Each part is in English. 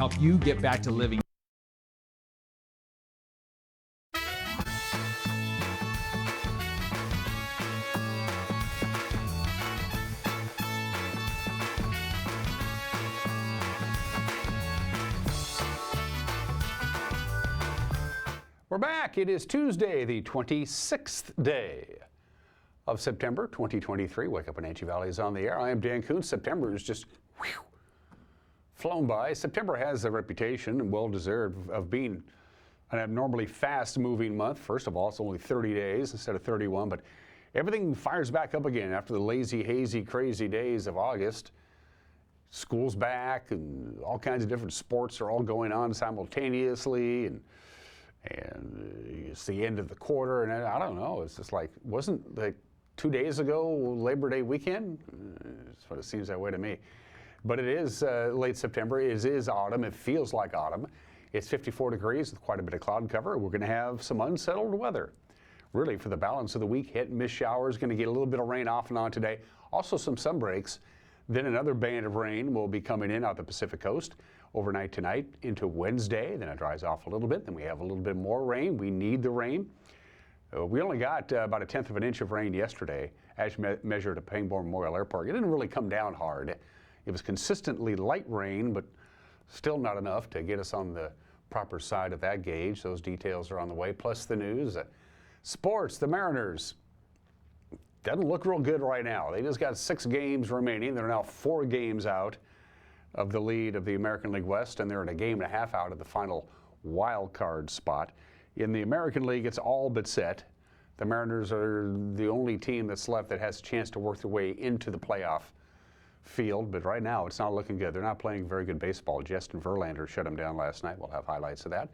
help you get back to living. We're back. It is Tuesday, the 26th day of September 2023. Wake Up Wenatchee Valley is on the air. I am Dan Kuntz. September is just flown by. September has a reputation, and well-deserved, of being an abnormally fast-moving month. First of all, it's only 30 days instead of 31, but everything fires back up again after the lazy, hazy, crazy days of August. School's back, and all kinds of different sports are all going on simultaneously, and it's the end of the quarter, and I don't know, it's just like, wasn't like 2 days ago Labor Day weekend? That's what it seems that way to me. But it is late September. It is autumn. It feels like autumn. It's 54 degrees with quite a bit of cloud cover. We're going to have some unsettled weather, really, for the balance of the week. Hit and miss showers. Going to get a little bit of rain off and on today. Also some sun breaks. Then another band of rain will be coming in out the Pacific coast overnight tonight into Wednesday. Then it dries off a little bit. Then we have a little bit more rain. We need the rain. We only got about 1/10 of an inch of rain yesterday as measured at Pangborn Memorial Airport. It didn't really come down hard. It was consistently light rain, but still not enough to get us on the proper side of that gauge. Those details are on the way, plus the news. Sports, the Mariners. Doesn't look real good right now. They just got 6 games remaining. They're now 4 games out of the lead of the American League West, and they're in a game and a half out of the final wild card spot. In the American League, it's all but set. The Mariners are the only team that's left that has a chance to work their way into the playoff field, but right now it's not looking good. They're not playing very good baseball. Justin Verlander shut them down last night. We'll have highlights of that,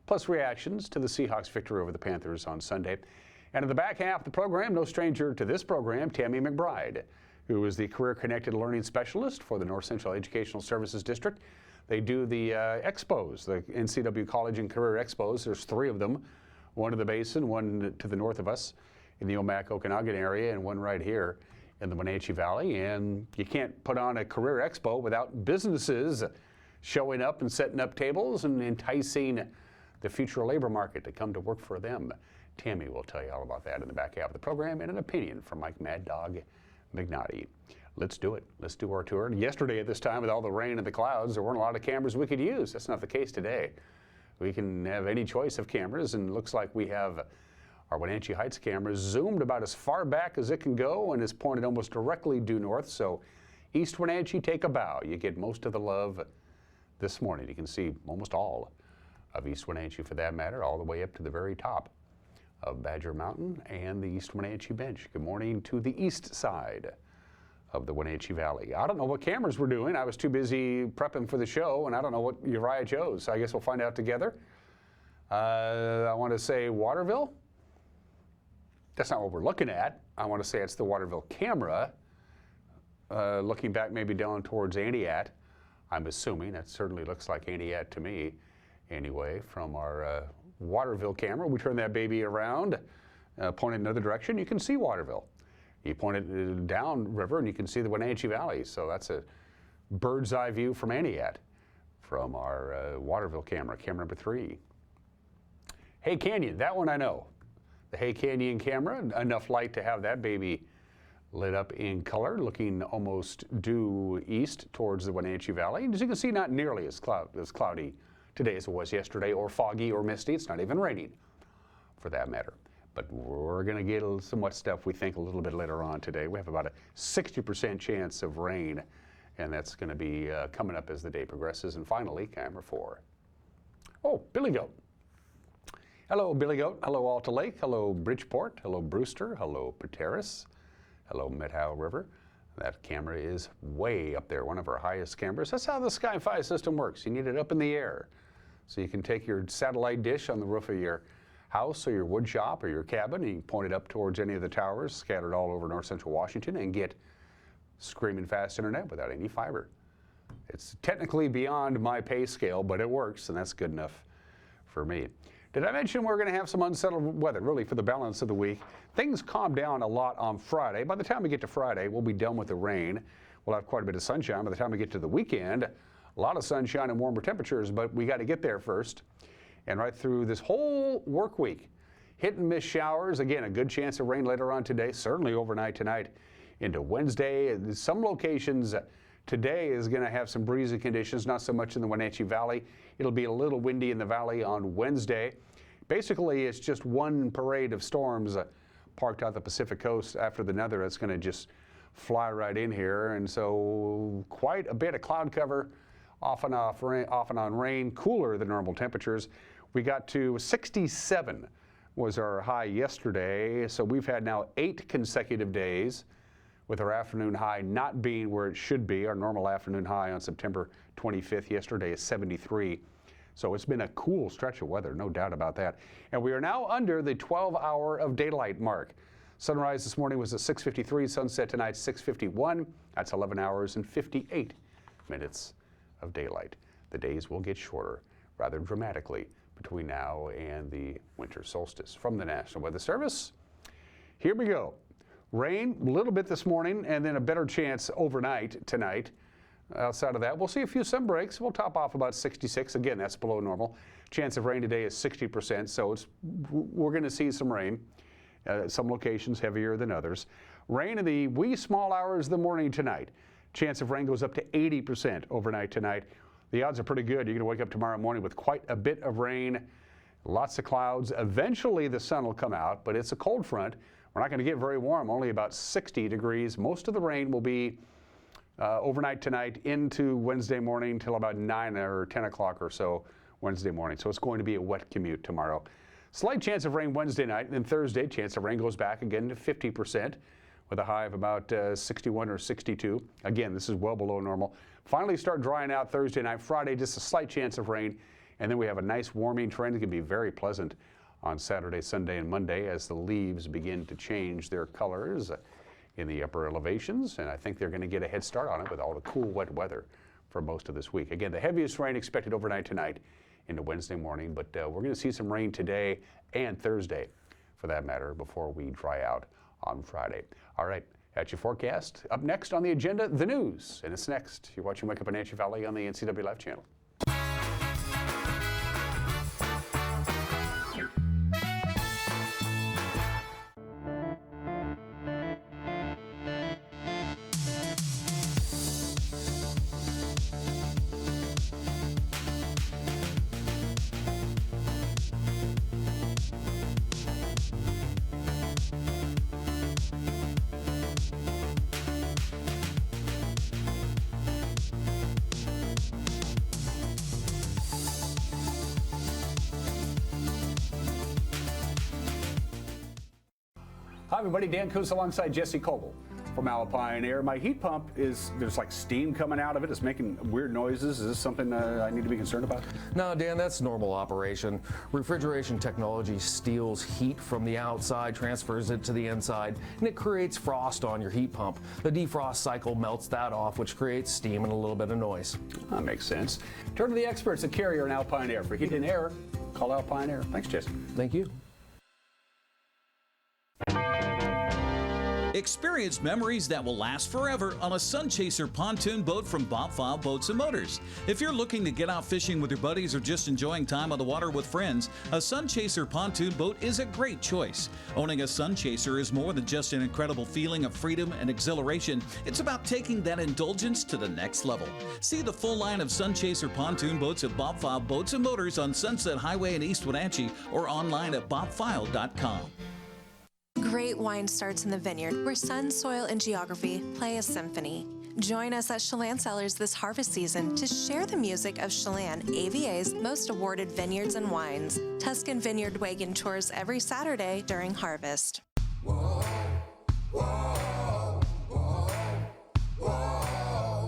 plus reactions to the Seahawks' victory over the Panthers on Sunday. And in the back half of the program, no stranger to this program, Tammy McBride, who is the Career Connected Learning Specialist for the North Central Educational Services District. They do the expos, the NCW College and Career Expos. There's 3 of them, one in the Basin, one to the north of us in the Omak-Okanagan area, and one right here in the Wenatchee Valley. And you can't put on a Career Expo without businesses showing up and setting up tables and enticing the future labor market to come to work for them. Tammy will tell you all about that in the back half of the program, and an opinion from Mike Mad Dog McNaughty. Let's do it. Let's do our tour. And yesterday at this time, with all the rain and the clouds, there weren't a lot of cameras we could use. That's not the case today. We can have any choice of cameras, and it looks like we have our Wenatchee Heights camera zoomed about as far back as it can go and is pointed almost directly due north. So East Wenatchee, take a bow. You get most of the love this morning. You can see almost all of East Wenatchee, for that matter, all the way up to the very top of Badger Mountain and the East Wenatchee Bench. Good morning to the east side of the Wenatchee Valley. I don't know what cameras we're doing. I was too busy prepping for the show, and I don't know what Uriah chose. So I guess we'll find out together. I want to say Waterville. That's not what we're looking at. I want to say it's the Waterville camera. Looking back maybe down towards Aniat. I'm assuming. That certainly looks like Aniat to me. Anyway, from our Waterville camera, we turn that baby around, point it in another direction, you can see Waterville. You point it down river and you can see the Wenatchee Valley. So that's a bird's eye view from Aniat from our Waterville camera, camera number 3. Hay Canyon, that one I know. The Hay Canyon camera, enough light to have that baby lit up in color, looking almost due east towards the Wenatchee Valley. As you can see, not nearly as cloudy today as it was yesterday, or foggy or misty. It's not even raining, for that matter. But we're going to get some wet stuff, we think, a little bit later on today. We have about a 60% chance of rain, and that's going to be coming up as the day progresses. And finally, camera 4. Oh, Billy Goat. Hello, Billy Goat. Hello, Alta Lake. Hello, Bridgeport. Hello, Brewster. Hello, Pateris. Hello, Methow River. That camera is way up there, one of our highest cameras. That's how the Sky-Fi system works. You need it up in the air. So you can take your satellite dish on the roof of your house or your wood shop or your cabin, and you point it up towards any of the towers scattered all over north central Washington and get screaming fast internet without any fiber. It's technically beyond my pay scale, but it works, and that's good enough for me. Did I mention we're going to have some unsettled weather, really, for the balance of the week? Things calm down a lot on Friday. By the time we get to Friday, we'll be done with the rain. We'll have quite a bit of sunshine. By the time we get to the weekend, A lot of sunshine and warmer temperatures, but we got to get there first. And right through this whole work week, hit and miss showers. Again, a good chance of rain later on today, certainly overnight tonight into Wednesday. Some locations today is going to have some breezy conditions, not so much in the Wenatchee Valley. It'll be a little windy in the valley on Wednesday. Basically, it's just one parade of storms parked out the Pacific coast after another. That's going to just fly right in here. And so quite a bit of cloud cover, off and on rain, cooler than normal temperatures. We got to 67 was our high yesterday. So we've had now 8 consecutive days with our afternoon high not being where it should be. Our normal afternoon high on September 25th yesterday is 73. So it's been a cool stretch of weather, no doubt about that. And we are now under the 12-hour of daylight mark. Sunrise this morning was at 6:53, sunset tonight 6:51. That's 11 hours and 58 minutes of daylight. The days will get shorter rather dramatically between now and the winter solstice. From the National Weather Service, here we go. Rain a little bit this morning and then a better chance overnight tonight. Outside of that, we'll see a few sun breaks. We'll top off about 66. Again, that's below normal. Chance of rain today is 60%, so we're going to see some rain. Some locations heavier than others. Rain in the wee small hours of the morning tonight. Chance of rain goes up to 80% overnight tonight. The odds are pretty good. You're going to wake up tomorrow morning with quite a bit of rain, lots of clouds. Eventually the sun will come out, but it's a cold front. We're not going to get very warm, only about 60 degrees. Most of the rain will be overnight tonight into Wednesday morning till about 9 or 10 o'clock or so Wednesday morning. So it's going to be a wet commute tomorrow. Slight chance of rain Wednesday night, and then Thursday, chance of rain goes back again to 50% with a high of about 61 or 62. Again, this is well below normal. Finally start drying out Thursday night. Friday, just a slight chance of rain, and then we have a nice warming trend. It can be very pleasant on Saturday, Sunday, and Monday as the leaves begin to change their colors in the upper elevations, and I think they're going to get a head start on it with all the cool, wet weather for most of this week. Again, the heaviest rain expected overnight tonight into Wednesday morning, but we're going to see some rain today and Thursday, for that matter, before we dry out on Friday. All right, that's your forecast. Up next on the agenda, the news, and it's next. You're watching Wake Up Wenatchee Valley on the NCW Live channel. Hi everybody, Dan Kuntz alongside Jesse Coble from Alpine Air. My heat pump there's like steam coming out of it. It's making weird noises. Is this something I need to be concerned about? No, Dan, that's normal operation. Refrigeration technology steals heat from the outside, transfers it to the inside, and it creates frost on your heat pump. The defrost cycle melts that off, which creates steam and a little bit of noise. That makes sense. Turn to the experts at Carrier and Alpine Air. For heat and air, call Alpine Air. Thanks, Jesse. Thank you. Experience memories that will last forever on a Sunchaser pontoon boat from Bob File Boats and Motors. If you're looking to get out fishing with your buddies or just enjoying time on the water with friends, a Sunchaser pontoon boat is a great choice. Owning a Sunchaser is more than just an incredible feeling of freedom and exhilaration. It's about taking that indulgence to the next level. See the full line of Sunchaser pontoon boats at Bob File Boats and Motors on Sunset Highway in East Wenatchee or online at bobfile.com. Great wine starts in the vineyard, where sun, soil, and geography play a symphony. Join us at Chelan Cellars this harvest season to share the music of Chelan, AVA's most awarded vineyards and wines. Tuscan Vineyard Wagon tours every Saturday during harvest. Whoa, whoa, whoa, whoa, whoa, whoa.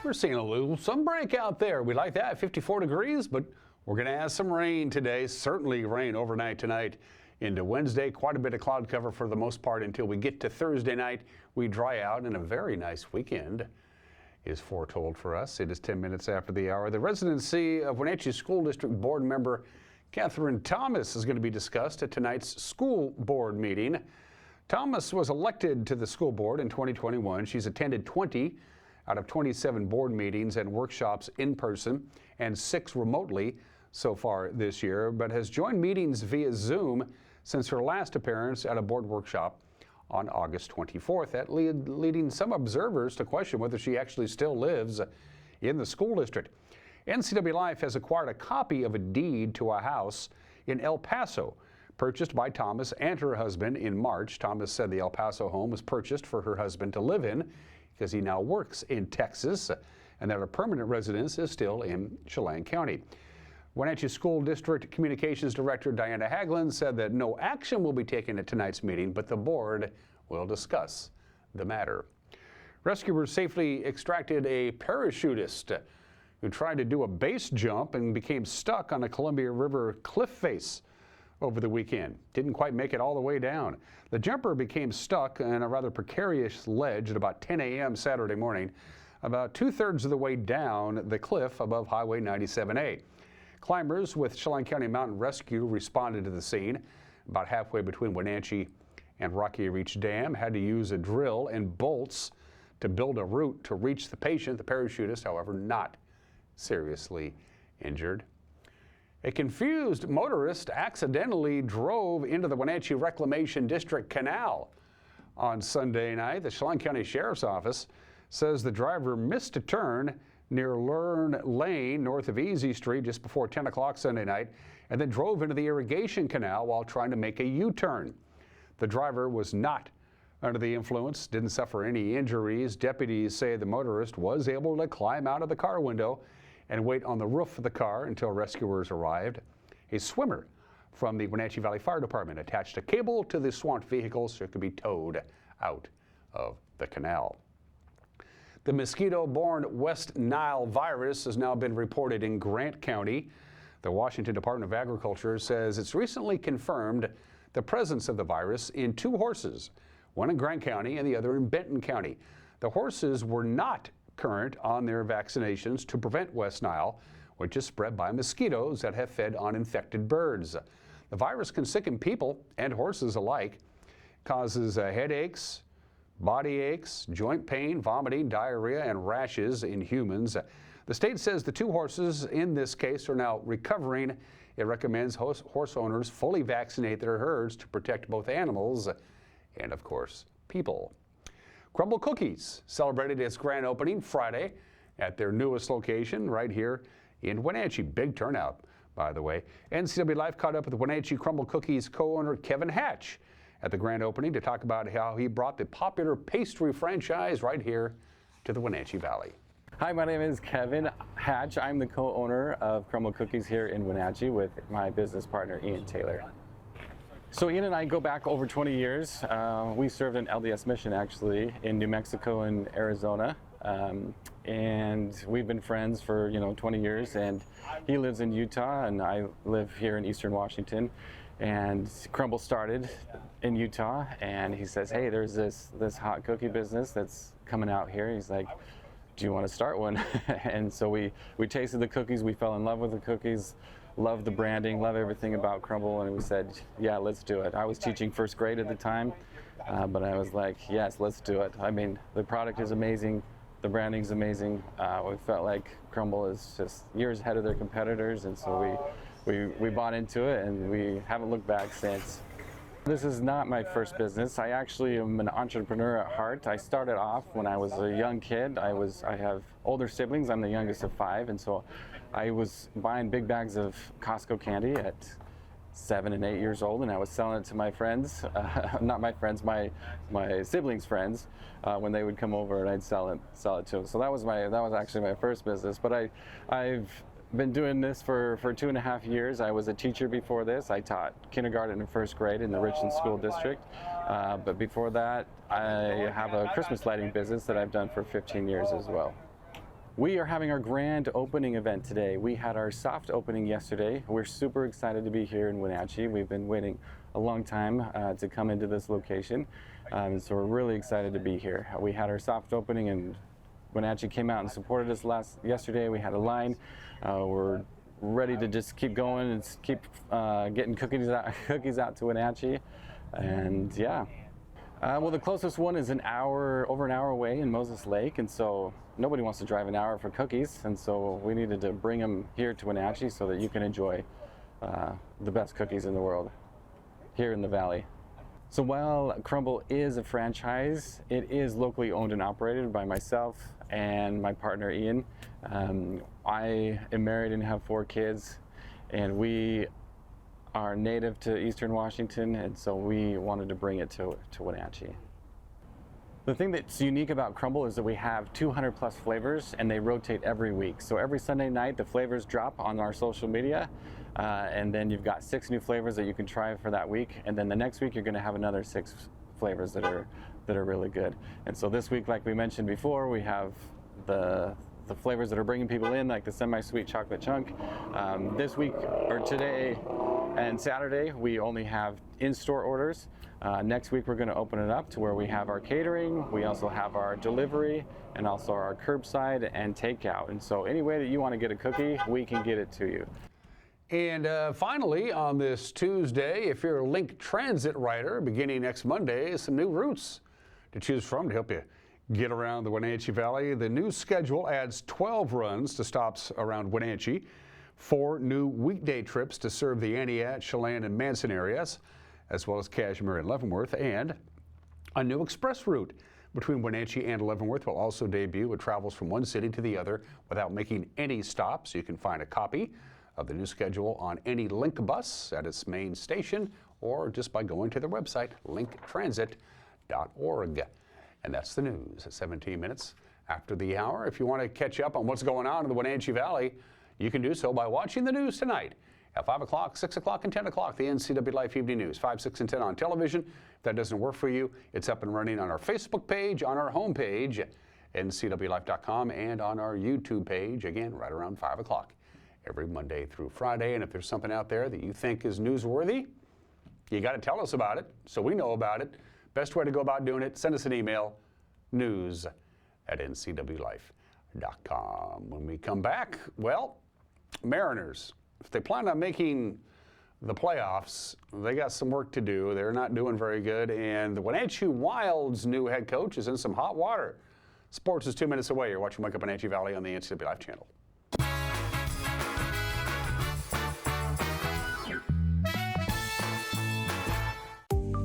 We're seeing a little sun break out there. We like that, 54 degrees, but we're going to have some rain today. Certainly rain overnight tonight into Wednesday. Quite a bit of cloud cover for the most part until we get to Thursday night. We dry out in a very nice weekend is foretold for us. It is 10 minutes after the hour. The residency of Wenatchee School District Board member Catherine Thomas is going to be discussed at tonight's school board meeting. Thomas was elected to the school board in 2021. She's attended 20 out of 27 board meetings and workshops in person and 6 remotely so far this year, but has joined meetings via Zoom since her last appearance at a board workshop on August 24th, leading some observers to question whether she actually still lives in the school district. NCW Life has acquired a copy of a deed to a house in El Paso, purchased by Thomas and her husband in March. Thomas said the El Paso home was purchased for her husband to live in because he now works in Texas, and that her permanent residence is still in Chelan County. Wenatchee School District Communications Director Diana Haglund said that no action will be taken at tonight's meeting, but the board will discuss the matter. Rescuers safely extracted a parachutist who tried to do a base jump and became stuck on a Columbia River cliff face over the weekend. Didn't quite make it all the way down. The jumper became stuck on a rather precarious ledge at about 10 a.m. Saturday morning, about 2/3 of the way down the cliff above Highway 97A. Climbers with Chelan County Mountain Rescue responded to the scene. About halfway between Wenatchee and Rocky Reach Dam, had to use a drill and bolts to build a route to reach the patient. The parachutist, however, not seriously injured. A confused motorist accidentally drove into the Wenatchee Reclamation District Canal on Sunday night. The Chelan County Sheriff's Office says the driver missed a turn near Lern Lane, north of Easy Street, just before 10 o'clock Sunday night, and then drove into the irrigation canal while trying to make a U-turn. The driver was not under the influence, didn't suffer any injuries. Deputies say the motorist was able to climb out of the car window and wait on the roof of the car until rescuers arrived. A swimmer from the Wenatchee Valley Fire Department attached a cable to the swamped vehicle so it could be towed out of the canal. The mosquito-borne West Nile virus has now been reported in Grant County. The Washington Department of Agriculture says it's recently confirmed the presence of the virus in 2 horses, one in Grant County and the other in Benton County. The horses were not current on their vaccinations to prevent West Nile, which is spread by mosquitoes that have fed on infected birds. The virus can sicken people and horses alike, causes headaches, body aches, joint pain, vomiting, diarrhea, and rashes in humans. The state says the 2 horses in this case are now recovering. It recommends horse owners fully vaccinate their herds to protect both animals and, of course, people. Crumble Cookies celebrated its grand opening Friday at their newest location right here in Wenatchee. Big turnout, by the way. NCW Life caught up with Wenatchee Crumble Cookies co-owner Kevin Hatch at the grand opening to talk about how he brought the popular pastry franchise right here to the Wenatchee Valley. Hi, my name is Kevin Hatch. I'm the co-owner of Crumble Cookies here in Wenatchee with my business partner, Ian Taylor. So Ian and I go back over 20 years. We served an LDS mission actually in New Mexico and Arizona. And we've been friends for 20 years, and he lives in Utah and I live here in Eastern Washington. And Crumble started in Utah, and he says, hey, there's this hot cookie business that's coming out here. He's like, do you want to start one? And so we tasted the cookies, we fell in love with the cookies, loved the branding, love everything about Crumble, and we said, yeah, let's do it. I was teaching first grade at the time, but I was like, yes, let's do it. I mean, the product is amazing, the branding's amazing. We felt like Crumble is just years ahead of their competitors, and so we bought into it, and we haven't looked back since. This is not my first business. I actually am an entrepreneur at heart. I started off when I was a young kid. I have older siblings. I'm the youngest of 5, and so I was buying big bags of Costco candy at 7 and 8 years old, and I was selling it to my friends, not my friends, my siblings' friends, when they would come over, and I'd sell it to them. So that was actually my first business. But I've been doing this for 2.5 years. I was a teacher before this. I taught kindergarten and first grade in the Richland School District. But before that, I have a Christmas lighting business that I've done for 15 years as well. We are having our grand opening event today. We had our soft opening yesterday. We're super excited to be here in Wenatchee. We've been waiting a long time to come into this location. So we're really excited to be here. We had our soft opening and Wenatchee came out and supported us yesterday. We had a line. We're ready to just keep going and keep getting cookies out to Wenatchee. And yeah. Well, the closest one is over an hour away in Moses Lake, and so nobody wants to drive an hour for cookies, and so we needed to bring them here to Wenatchee so that you can enjoy the best cookies in the world here in the valley. So while Crumble is a franchise, it is locally owned and operated by myself and my partner Ian. I am married and have 4 kids, and we are native to Eastern Washington, and so we wanted to bring it to Wenatchee. The thing that's unique about Crumble is that we have 200 plus flavors, and they rotate every week. So every Sunday night, the flavors drop on our social media, and then you've got 6 new flavors that you can try for that week, and then the next week you're going to have another 6 flavors that are really good. And so this week, like we mentioned before, we have the flavors that are bringing people in, like the semi-sweet chocolate chunk. This week, or today and Saturday, we only have in-store orders. Next week, we're going to open it up to where we have our catering, we also have our delivery, and also our curbside and takeout. And so any way that you want to get a cookie, we can get it to you. And finally, on this Tuesday, if you're a Link Transit rider, beginning next Monday, some new routes to choose from to help you get around the Wenatchee Valley. The new schedule adds 12 runs to stops around Wenatchee, 4 new weekday trips to serve the Aniat, Chelan, and Manson areas, as well as Cashmere and Leavenworth, and a new express route between Wenatchee and Leavenworth will also debut. It travels from one city to the other without making any stops. You can find a copy of the new schedule on any Link bus at its main station, or just by going to their website, linktransit.org. And that's the news at 17 minutes after the hour. If you want to catch up on what's going on in the Wenatchee Valley, you can do so by watching the news tonight at 5 o'clock, 6 o'clock, and 10 o'clock, the NCW Life Evening News, 5, 6, and 10 on television. If that doesn't work for you, it's up and running on our Facebook page, on our homepage, ncwlife.com, and on our YouTube page, again, right around 5 o'clock every Monday through Friday. And if there's something out there that you think is newsworthy, you got to tell us about it so we know about it. Best way to go about doing it, send us an email, news@ncwlife.com. When we come back, well, Mariners, if they plan on making the playoffs, they got some work to do. They're not doing very good, and the Wenatchee Wild's new head coach is in some hot water. Sports is 2 minutes away. You're watching Wake Up Wenatchee Valley on the NCW Life channel.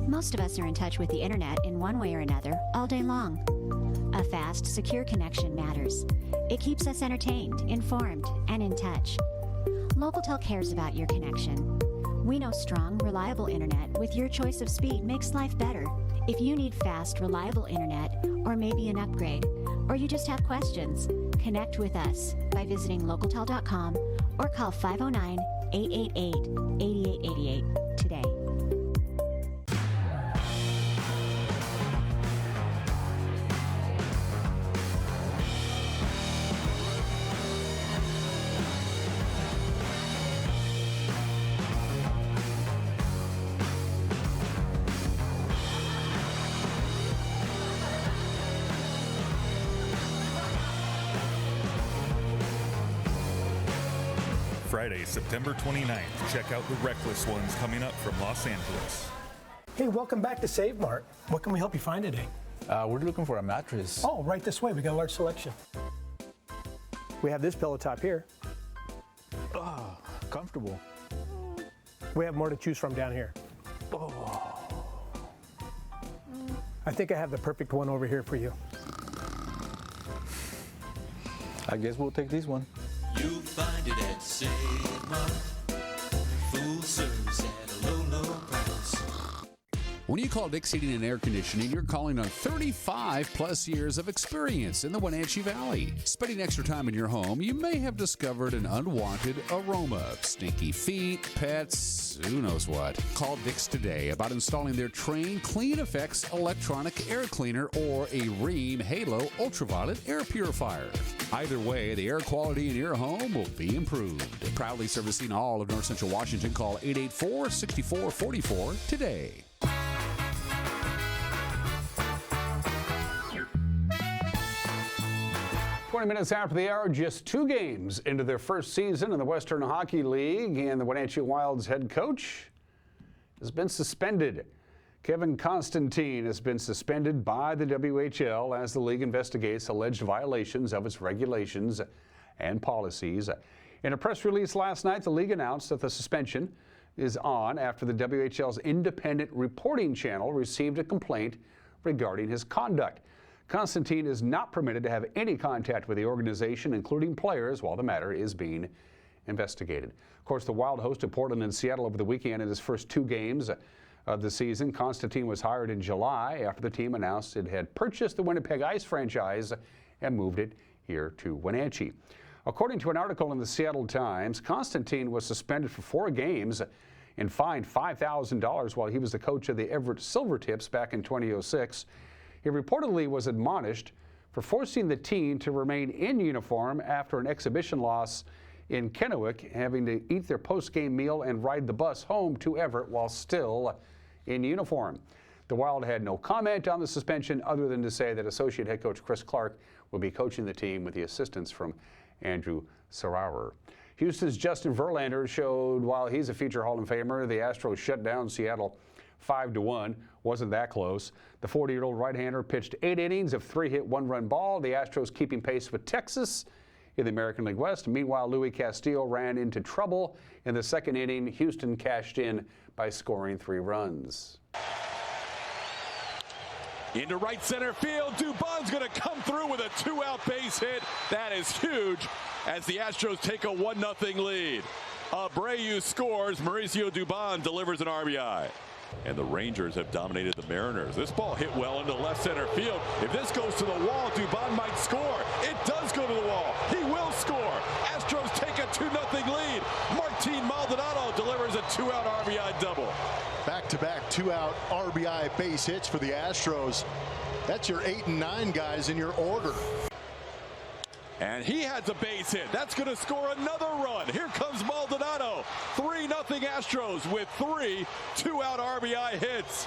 Most of us are in touch with the internet in one way or another all day long. A fast, secure connection matters. It keeps us entertained, informed, and in touch. Locatel cares about your connection. We know strong, reliable internet with your choice of speed makes life better. If you need fast, reliable internet, or maybe an upgrade, or you just have questions, connect with us by visiting locatel.com or call 509-888-8888 today. Friday, September 29th. Check out the Reckless Ones coming up from Los Angeles. Hey, welcome back to Save Mart. What can we help you find today? We're looking for a mattress. Oh, right this way. We got a large selection. We have this pillow top here. Oh, comfortable. We have more to choose from down here. I think I have the perfect one over here for you. I guess we'll take this one. You'll find it at Save Mart. Full service at a low, low price. When you call Dick's Heating and Air Conditioning, you're calling on 35 plus years of experience in the Wenatchee Valley. Spending extra time in your home, you may have discovered an unwanted aroma. Stinky feet, pets, who knows what. Call Dick's today about installing their Train Clean Effects electronic air cleaner or a Rheem Halo ultraviolet air purifier. Either way, the air quality in your home will be improved. Proudly servicing all of North Central Washington, call 884-6444 today. 20 minutes after the hour, just 2 games into their first season in the Western Hockey League, and the Wenatchee Wild's head coach has been suspended. Kevin Constantine has been suspended by the WHL as the league investigates alleged violations of its regulations and policies. In a press release last night, the league announced that the suspension is on after the WHL's independent reporting channel received a complaint regarding his conduct. Constantine is not permitted to have any contact with the organization, including players, while the matter is being investigated. Of course, the Wild hosted Portland and Seattle over the weekend in his first 2 games of the season. Constantine was hired in July after the team announced it had purchased the Winnipeg Ice franchise and moved it here to Wenatchee. According to an article in the Seattle Times, Constantine was suspended for 4 games and fined $5,000 while he was the coach of the Everett Silvertips back in 2006. He reportedly was admonished for forcing the team to remain in uniform after an exhibition loss in Kennewick, having to eat their post-game meal and ride the bus home to Everett while still in uniform. The Wild had no comment on the suspension other than to say that associate head coach Chris Clark will be coaching the team with the assistance from Andrew Sarauer. Houston's Justin Verlander showed while he's a future Hall of Famer, the Astros shut down Seattle 5-1. Wasn't that close. The 40-year-old right-hander pitched 8 innings of 3-hit, 1-run ball. The Astros keeping pace with Texas in the American League West. Meanwhile, Luis Castillo ran into trouble in the 2nd inning. Houston cashed in by scoring 3 runs. Into right center field, Dubon's going to come through with a 2-out base hit. That is huge as the Astros take a 1-0 lead. Abreu scores, Mauricio Dubon delivers an RBI. And the Rangers have dominated the Mariners. This ball hit well into left center field. If this goes to the wall, Dubon might score. It does go to the wall. He will score. Astros take a 2-0 lead. Martin Maldonado delivers a 2-out RBI double. Back-to-back 2-out RBI base hits for the Astros. That's your 8 and 9 guys in your order. And he has a base hit. That's going to score another run. Here comes Maldonado. 3-0 Astros with 3 2-out RBI hits.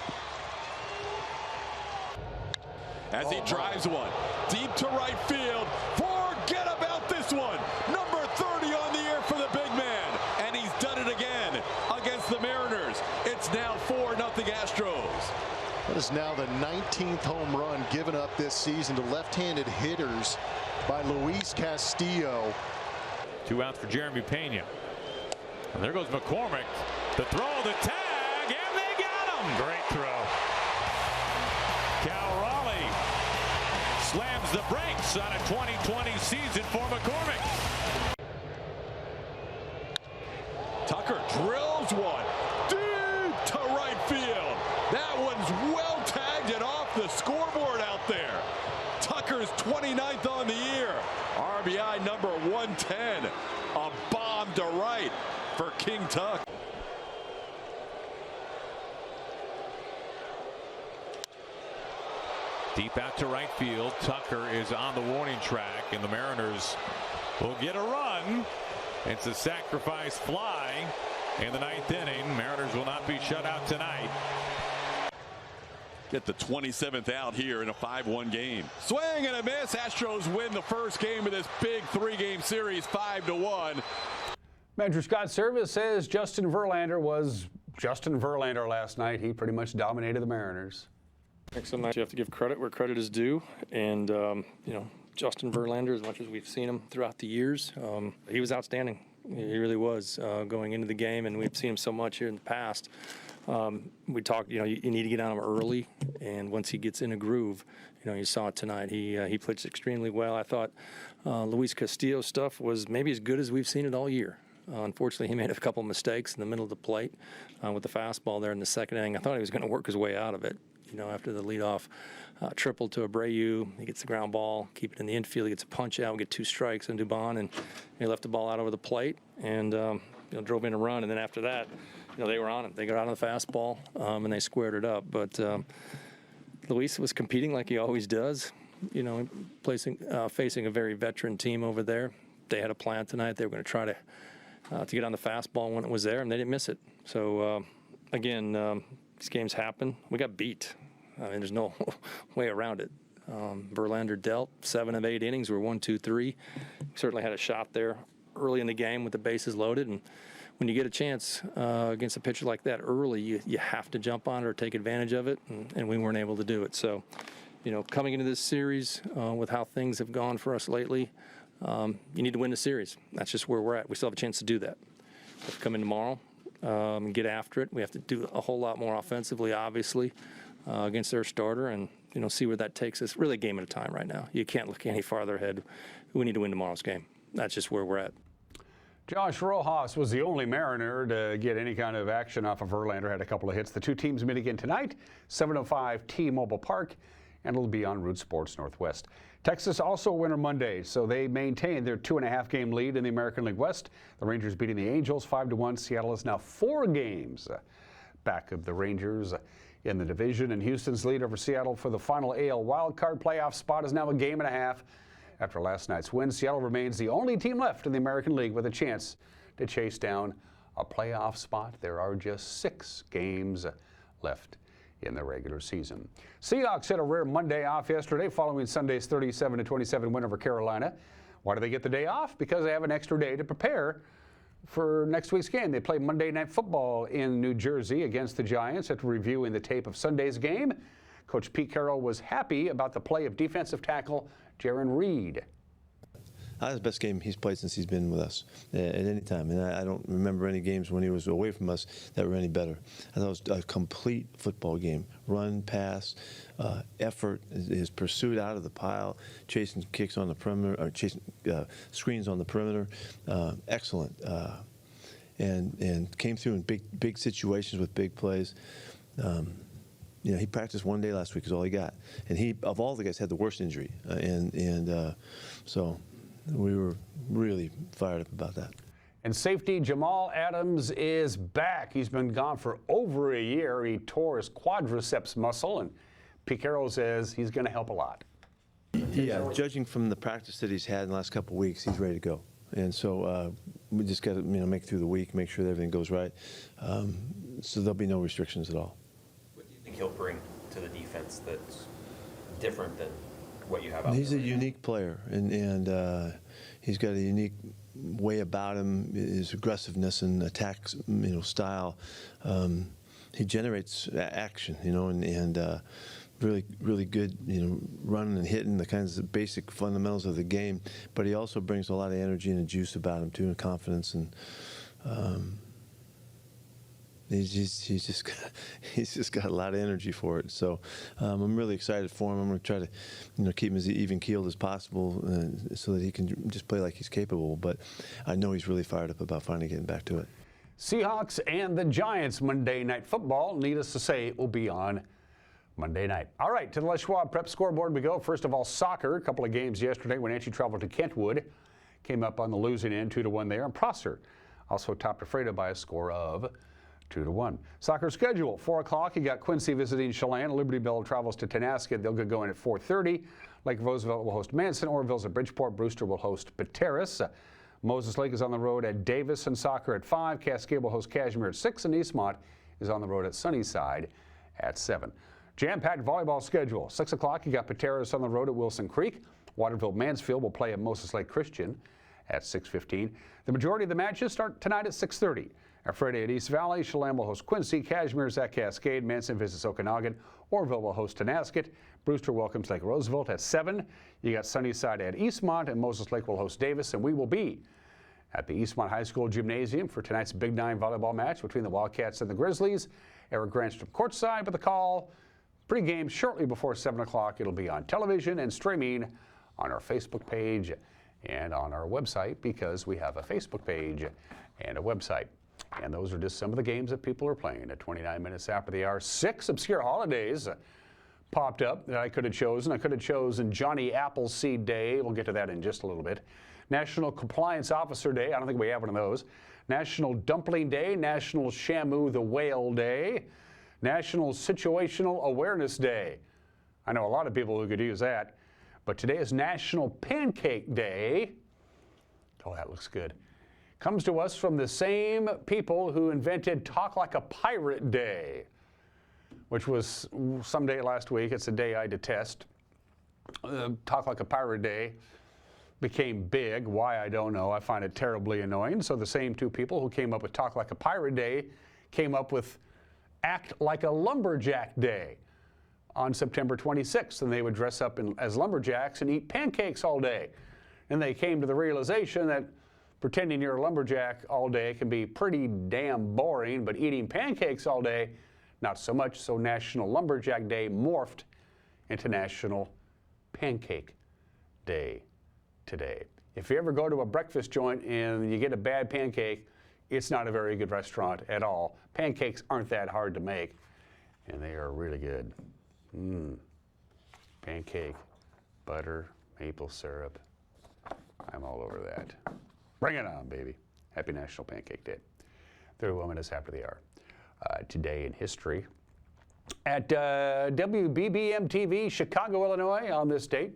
As he drives one deep to right field. Forget about this one. Number 30 on the air for the big man. And he's done it again against the Mariners. It's now 4-0 Astros. That is now the 19th home run given up this season to left-handed hitters by Luis Castillo. 2 outs for Jeremy Pena. And there goes McCormick. The throw, the tag, and they got him. Great throw. Cal Raleigh slams the brakes on a 2020 season for McCormick. Tucker drills one deep to right field. That one's well tagged and off the scoreboard out there. Tucker's 29th on the year. RBI number 110. A bomb to right for King Tuck. Deep out to right field. Tucker is on the warning track, and the Mariners will get a run. It's a sacrifice fly in the 9th inning. Mariners will not be shut out tonight. Get the 27th out here in a 5-1 game. Swing and a miss. Astros win the first game of this big 3-game series 5-1. Manager Scott Service says Justin Verlander was Justin Verlander last night. He pretty much dominated the Mariners. Sometimes you have to give credit where credit is due. And, you know, Justin Verlander, as much as we've seen him throughout the years, he was outstanding. He really was going into the game, and we've seen him so much here in the past. We talked, you know, you need to get on him early, and once he gets in a groove, you know, you saw it tonight. He pitched extremely well. I thought Luis Castillo's stuff was maybe as good as we've seen it all year. Unfortunately, he made a couple mistakes in the middle of the plate with the fastball there in the 2nd inning. I thought he was going to work his way out of it. You know, after the leadoff triple to Abreu, he gets the ground ball, keep it in the infield, he gets a punch out, we get 2 strikes on Dubon, and he left the ball out over the plate and you know, drove in a run. And then after that, you know, they were on him. They got out on the fastball and they squared it up. But Luis was competing like he always does. You know, facing a very veteran team over there. They had a plan tonight. They were going to try to get on the fastball when it was there, and they didn't miss it. So again, these games happen. We got beat. I mean, there's no way around it. Verlander dealt 7 of 8 innings. We're 1-2-3. Certainly had a shot there early in the game with the bases loaded. And when you get a chance against a pitcher like that early, you have to jump on it or take advantage of it, and we weren't able to do it. So, coming into this series with how things have gone for us lately, you need to win the series. That's just where we're at. We still have a chance to do that. We have to come in tomorrow and get after it. We have to do a whole lot more offensively, obviously, against their starter, and see where that takes us. Really a game at a time right now. You can't look any farther ahead. We need to win tomorrow's game. That's just where we're at. Josh Rojas was the only Mariner to get any kind of action off of Verlander. Had a couple of hits. The two teams meet again tonight, 7:05 T-Mobile Park, and it'll be on Root Sports Northwest. Texas also a winner Monday, so they maintain their 2.5-game lead in the American League West. The Rangers beating the Angels 5-1. Seattle is now 4 games back of the Rangers in the division, and Houston's lead over Seattle for the final AL wildcard playoff spot is now a game and a half. After last night's win, Seattle remains the only team left in the American League with a chance to chase down a playoff spot. There are just 6 games left in the regular season. Seahawks had a rare Monday off yesterday following Sunday's 37-27 win over Carolina. Why do they get the day off? Because they have an extra day to prepare for next week's game. They play Monday Night Football in New Jersey against the Giants. After reviewing the tape of Sunday's game, Coach Pete Carroll was happy about the play of defensive tackle Jaron Reed. That's the best game he's played since he's been with us at any time. And I don't remember any games when he was away from us that were any better. I thought it was a complete football game. Run, pass, effort, his pursuit out of the pile, chasing kicks on the perimeter, or chasing screens on the perimeter. Excellent. And came through in big situations with big plays. He practiced 1 day last week is all he got. And he, of all the guys, had the worst injury. So we were really fired up about that. And safety Jamal Adams is back. He's been gone for over a year. He tore his quadriceps muscle, and Pete Carroll says he's going to help a lot. Yeah, judging from the practice that he's had in the last couple of weeks, he's ready to go. And so we just got to make it through the week, make sure that everything goes right. So there'll be no restrictions at all. What do you think he'll bring to the defense that's different than what you have out He's there? a unique player, and he's got a unique way about him, his aggressiveness and attack style. He generates action, and really good, running and hitting, the kinds of basic fundamentals of the game. But he also brings a lot of energy and a juice about him too, and confidence, and he's just got a lot of energy for it. So I'm really excited for him. I'm going to try to keep him as even keeled as possible so that he can just play like he's capable. But I know he's really fired up about finally getting back to it. Seahawks and the Giants Monday Night Football. Needless to say, it will be on Monday night. All right, to the Les Schwab Prep Scoreboard we go. First of all, soccer. A couple of games yesterday. Wenatchee traveled to Kentwood. Came up on the losing end, 2-1 there. And Prosser also topped Ephrata by a score of 2-1. Soccer schedule, 4 o'clock. You got Quincy visiting Chelan. Liberty Bell travels to Tenasket. They'll get going at 4:30. Lake Roosevelt will host Manson. Orville's at Bridgeport. Brewster will host Pateris. Moses Lake is on the road at Davis, and soccer at 5. Cascade will host Cashmere at 6. And Eastmont is on the road at Sunnyside at 7. Jam-packed volleyball schedule. 6 o'clock, you got Pateris on the road at Wilson Creek. Waterville Mansfield will play at Moses Lake Christian at 6:15. The majority of the matches start tonight at 6:30. Friday at East Valley, Chelan will host Quincy. Cashmere is at Cascade. Manson visits Okanagan. Orville will host Tenasket. Brewster welcomes Lake Roosevelt at 7. You got Sunnyside at Eastmont, and Moses Lake will host Davis, and we will be at the Eastmont High School Gymnasium for tonight's Big 9 volleyball match between the Wildcats and the Grizzlies. Eric Grandstrom courtside with the call. Pre-game shortly before 7 o'clock. It'll be on television and streaming on our Facebook page and on our website, because we have a Facebook page and a website. And those are just some of the games that people are playing at 29 minutes after the hour. 6 obscure holidays popped up that I could have chosen. I could have chosen Johnny Appleseed Day. We'll get to that in just a little bit. National Compliance Officer Day. I don't think we have one of those. National Dumpling Day. National Shamu the Whale Day. National Situational Awareness Day. I know a lot of people who could use that. But today is National Pancake Day. Oh, that looks good. Comes to us from the same people who invented Talk Like a Pirate Day, which was someday last week. It's a day I detest. Talk Like a Pirate Day became big. Why, I don't know. I find it terribly annoying. So the same two people who came up with Talk Like a Pirate Day came up with Act Like a Lumberjack Day on September 26th. And they would dress up as lumberjacks and eat pancakes all day. And they came to the realization that pretending you're a lumberjack all day can be pretty damn boring, but eating pancakes all day, not so much. So National Lumberjack Day morphed into National Pancake Day today. If you ever go to a breakfast joint and you get a bad pancake, it's not a very good restaurant at all. Pancakes aren't that hard to make, and they are really good. Pancake, butter, maple syrup. I'm all over that. Bring it on, baby. Happy National Pancake Day. 31 minutes after the hour. Today in history. At WBBM-TV, Chicago, Illinois, on this date,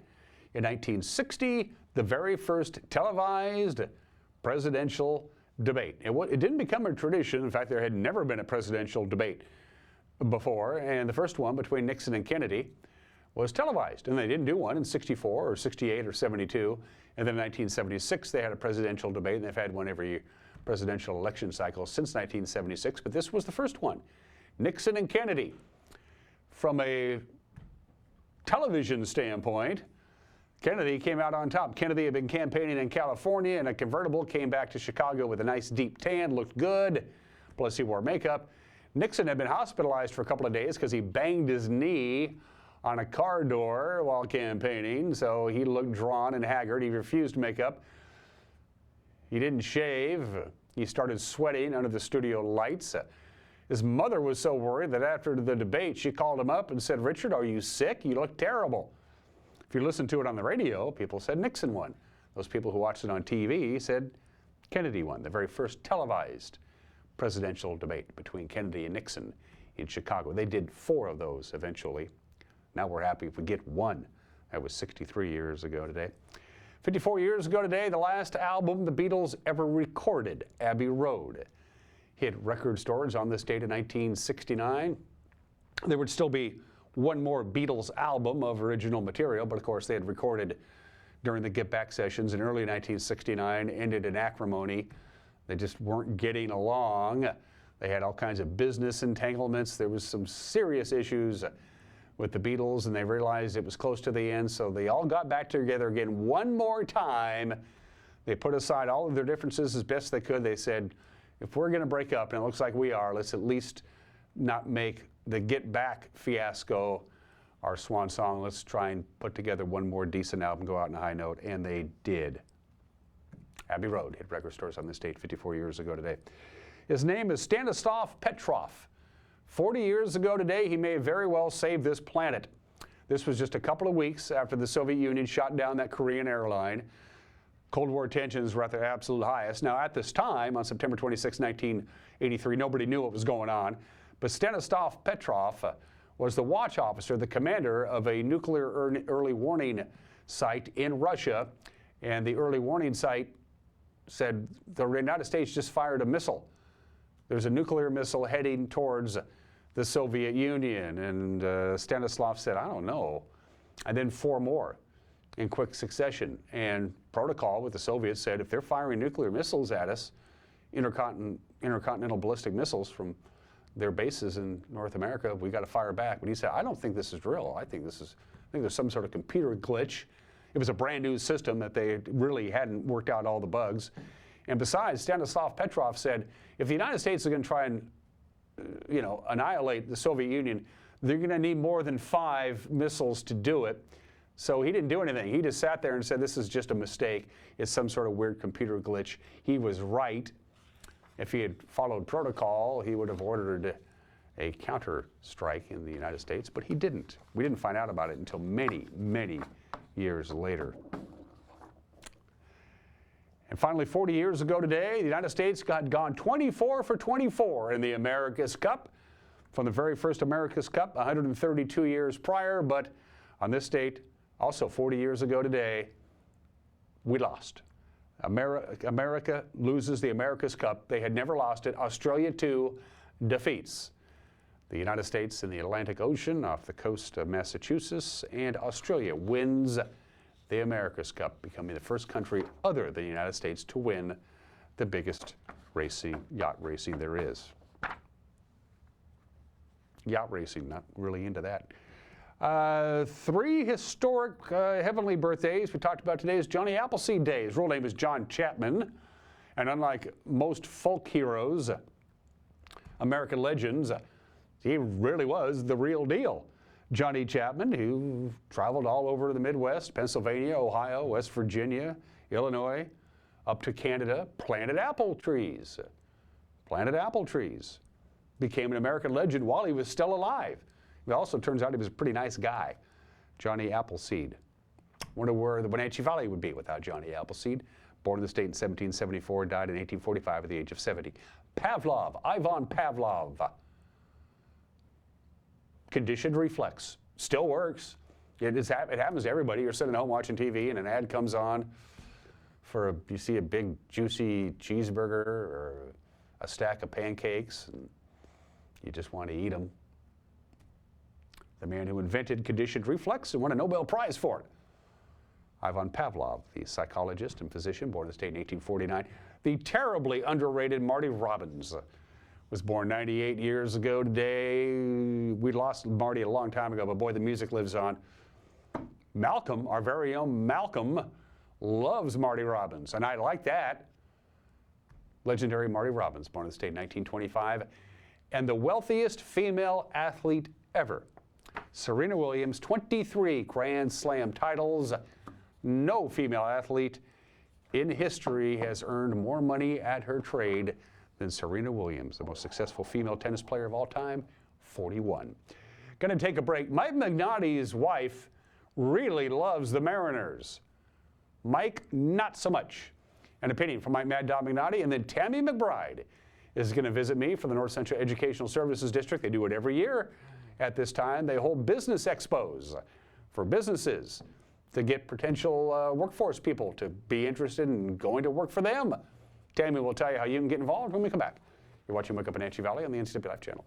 in 1960, the very first televised presidential debate. It didn't become a tradition. In fact, there had never been a presidential debate before, and the first one between Nixon and Kennedy was televised. And they didn't do one in 64 or 68 or 72. And then in 1976, they had a presidential debate, and they've had one every presidential election cycle since 1976. But this was the first one. Nixon and Kennedy. From a television standpoint, Kennedy came out on top. Kennedy had been campaigning in California in a convertible, came back to Chicago with a nice deep tan, looked good, plus he wore makeup. Nixon had been hospitalized for a couple of days because he banged his knee on a car door while campaigning, so he looked drawn and haggard. He refused makeup. He didn't shave. He started sweating under the studio lights. His mother was so worried that after the debate, she called him up and said, "Richard, are you sick? You look terrible." If you listen to it on the radio, people said Nixon won. Those people who watched it on TV said Kennedy won, the very first televised presidential debate between Kennedy and Nixon in Chicago. They did 4 of those eventually. Now we're happy if we get 1. That was 63 years ago today. 54 years ago today, the last album the Beatles ever recorded, Abbey Road, hit record stores on this date in 1969. There would still be one more Beatles album of original material, but of course they had recorded during the Get Back sessions in early 1969, ended in acrimony. They just weren't getting along. They had all kinds of business entanglements. There was some serious issues with the Beatles, and they realized it was close to the end, so they all got back together again one more time. They put aside all of their differences as best they could. They said, if we're going to break up, and it looks like we are, let's at least not make the Get Back fiasco our swan song. Let's try and put together one more decent album, go out on a high note, and they did. Abbey Road hit record stores on this date 54 years ago today. His name is Stanislav Petrov. 40 years ago today, he may very well save this planet. This was just a couple of weeks after the Soviet Union shot down that Korean airline. Cold War tensions were at their absolute highest. Now, at this time, on September 26, 1983, nobody knew what was going on. But Stanislav Petrov was the watch officer, the commander of a nuclear early warning site in Russia. And the early warning site said the United States just fired a missile. There's a nuclear missile heading towards the Soviet Union. And Stanislav said, I don't know. And then 4 more in quick succession. And protocol with the Soviets said, if they're firing nuclear missiles at us, intercontinental ballistic missiles from their bases in North America, we got to fire back. But he said, I don't think this is real. I think there's some sort of computer glitch. It was a brand new system that they really hadn't worked out all the bugs. And besides, Stanislav Petrov said, if the United States is going to try and, annihilate the Soviet Union, they're going to need more than 5 missiles to do it. So he didn't do anything. He just sat there and said, this is just a mistake. It's some sort of weird computer glitch. He was right. If he had followed protocol, he would have ordered a counter strike in the United States, but he didn't. We didn't find out about it until many, many years later. And finally, 40 years ago today, the United States had gone 24 for 24 in the America's Cup. From the very first America's Cup, 132 years prior, but on this date, also 40 years ago today, we lost. America loses the America's Cup. They had never lost it. Australia, too, defeats the The United States in the Atlantic Ocean off the coast of Massachusetts, and Australia wins the America's Cup, becoming the first country other than the United States to win the biggest yacht racing there is. Yacht racing, not really into that. 3 historic heavenly birthdays we talked about today is Johnny Appleseed Day. His real name is John Chapman, and unlike most folk heroes, American legends, he really was the real deal. Johnny Chapman, who traveled all over the Midwest, Pennsylvania, Ohio, West Virginia, Illinois, up to Canada, planted apple trees. Became an American legend while he was still alive. It also turns out he was a pretty nice guy, Johnny Appleseed. Wonder where the Wenatchee Valley would be without Johnny Appleseed. Born in the state in 1774, died in 1845 at the age of 70. Pavlov, Ivan Pavlov. Conditioned reflex, still works. It happens to everybody. You're sitting at home watching TV and an ad comes on for you see a big juicy cheeseburger or a stack of pancakes and you just want to eat them. The man who invented conditioned reflex and won a Nobel Prize for it. Ivan Pavlov, the psychologist and physician, born in the state in 1849. The terribly underrated Marty Robbins was born 98 years ago today. We lost Marty a long time ago, but boy, the music lives on. Malcolm, our very own Malcolm, loves Marty Robbins, and I like that. Legendary Marty Robbins, born in the state in 1925, and the wealthiest female athlete ever. Serena Williams, 23 Grand Slam titles. No female athlete in history has earned more money at her trade than Serena Williams, the most successful female tennis player of all time, 41. Going to take a break. Mike Magnotti's wife really loves the Mariners. Mike, not so much. An opinion from Mike Mad Dog Magnotti, and then Tammy McBride is going to visit me from the North Central Educational Services District. They do it every year. At this time, they hold business expos for businesses to get potential workforce people to be interested in going to work for them. Tammy will tell you how you can get involved when we come back. You're watching Wake Up Wenatchee Valley on the NCW Life channel.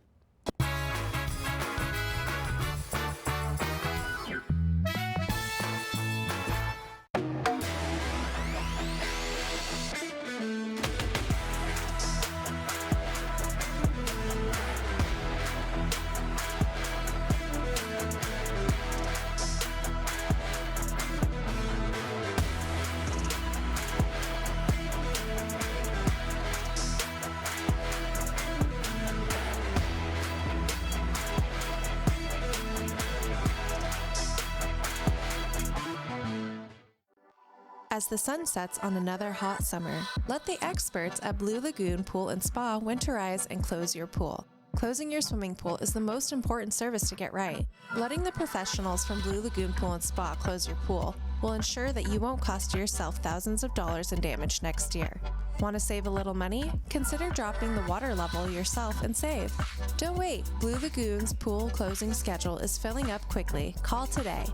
As the sun sets on another hot summer, let the experts at Blue Lagoon Pool and Spa winterize and close your pool. Closing your swimming pool is the most important service to get right. Letting the professionals from Blue Lagoon Pool and Spa close your pool will ensure that you won't cost yourself thousands of dollars in damage next year. Want to save a little money? Consider dropping the water level yourself and save. Don't wait. Blue Lagoon's pool closing schedule is filling up quickly. Call today.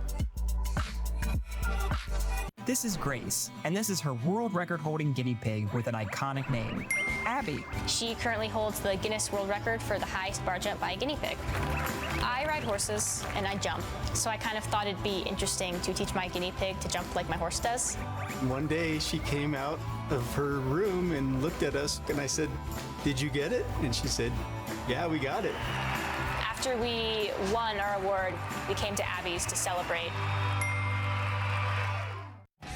This is Grace, and this is her world record-holding guinea pig with an iconic name, Abby. She currently holds the Guinness World Record for the highest bar jump by a guinea pig. I ride horses and I jump, so I kind of thought it'd be interesting to teach my guinea pig to jump like my horse does. One day she came out of her room and looked at us, and I said, "Did you get it?" And she said, "Yeah, we got it." After we won our award, we came to Abby's to celebrate.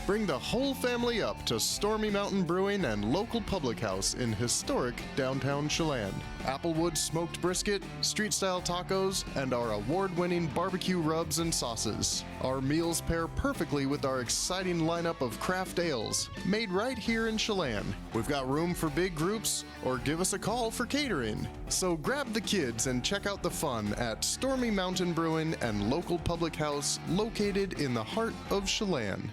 Bring the whole family up to Stormy Mountain Brewing and local public house in historic downtown Chelan. Applewood smoked brisket, street-style tacos, and our award-winning barbecue rubs and sauces. Our meals pair perfectly with our exciting lineup of craft ales, made right here in Chelan. We've got room for big groups, or give us a call for catering. So grab the kids and check out the fun at Stormy Mountain Brewing and local public house located in the heart of Chelan.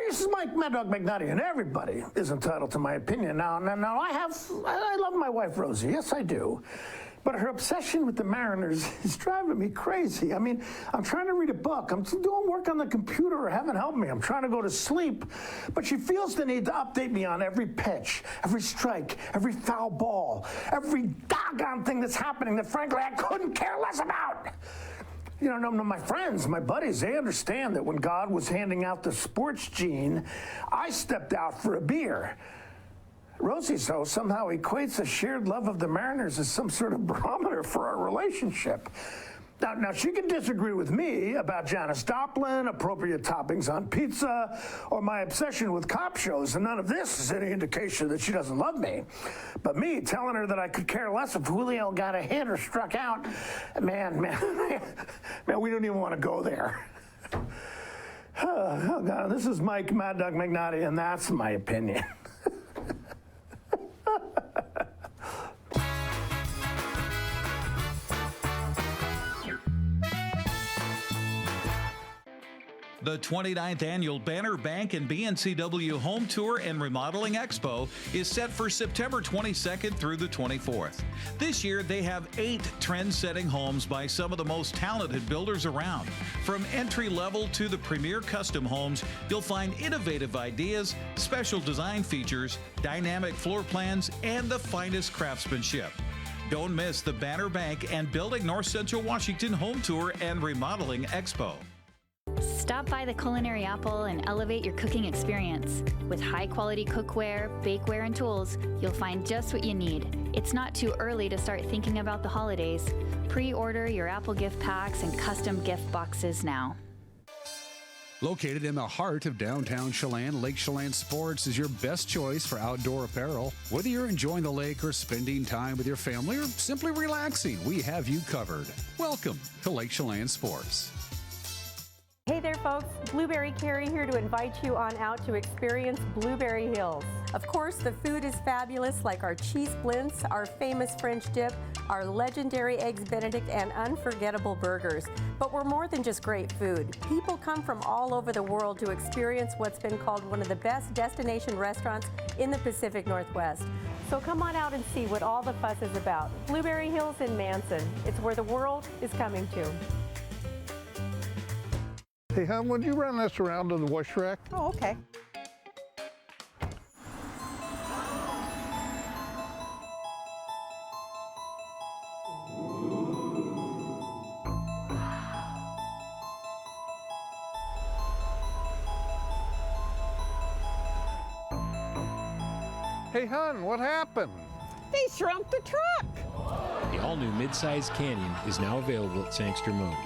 This is Mike Mad Dog Magnotti, and everybody is entitled to my opinion. Now, I love my wife, Rosie. Yes, I do. But her obsession with the Mariners is driving me crazy. I mean, I'm trying to read a book. I'm doing work on the computer. Heaven help me. I'm trying to go to sleep. But she feels the need to update me on every pitch, every strike, every foul ball, every doggone thing that's happening that, frankly, I couldn't care less about. You know, my friends, my buddies, they understand that when God was handing out the sports gene, I stepped out for a beer. Rosie, so somehow equates a shared love of the Mariners as some sort of barometer for our relationship. Now she can disagree with me about Janis Joplin, appropriate toppings on pizza, or my obsession with cop shows, and none of this is any indication that she doesn't love me. But me telling her that I could care less if Julio got a hit or struck out, man, we don't even want to go there. Oh God, this is Mike Mad Dog McNaughty, and that's my opinion. The 29th Annual Banner Bank and BNCW Home Tour and Remodeling Expo is set for September 22nd through the 24th. This year, they have 8 trend-setting homes by some of the most talented builders around. From entry-level to the premier custom homes, you'll find innovative ideas, special design features, dynamic floor plans, and the finest craftsmanship. Don't miss the Banner Bank and Building North Central Washington Home Tour and Remodeling Expo. Stop by the Culinary Apple and elevate your cooking experience. With high-quality cookware, bakeware, and tools, you'll find just what you need. It's not too early to start thinking about the holidays. Pre-order your Apple gift packs and custom gift boxes now. Located in the heart of downtown Chelan, Lake Chelan Sports is your best choice for outdoor apparel. Whether you're enjoying the lake or spending time with your family or simply relaxing, we have you covered. Welcome to Lake Chelan Sports. Hey there folks, Blueberry Carrie here to invite you on out to experience Blueberry Hills. Of course, the food is fabulous, like our cheese splints, our famous French dip, our legendary Eggs Benedict, and unforgettable burgers. But we're more than just great food. People come from all over the world to experience what's been called one of the best destination restaurants in the Pacific Northwest. So come on out and see what all the fuss is about. Blueberry Hills in Manson. It's where the world is coming to. Hey, hon, would you run this around to the wash rack? Oh, okay. Hey, hon, what happened? They shrunk the truck. The all-new mid-size Canyon is now available at Sangster Motors.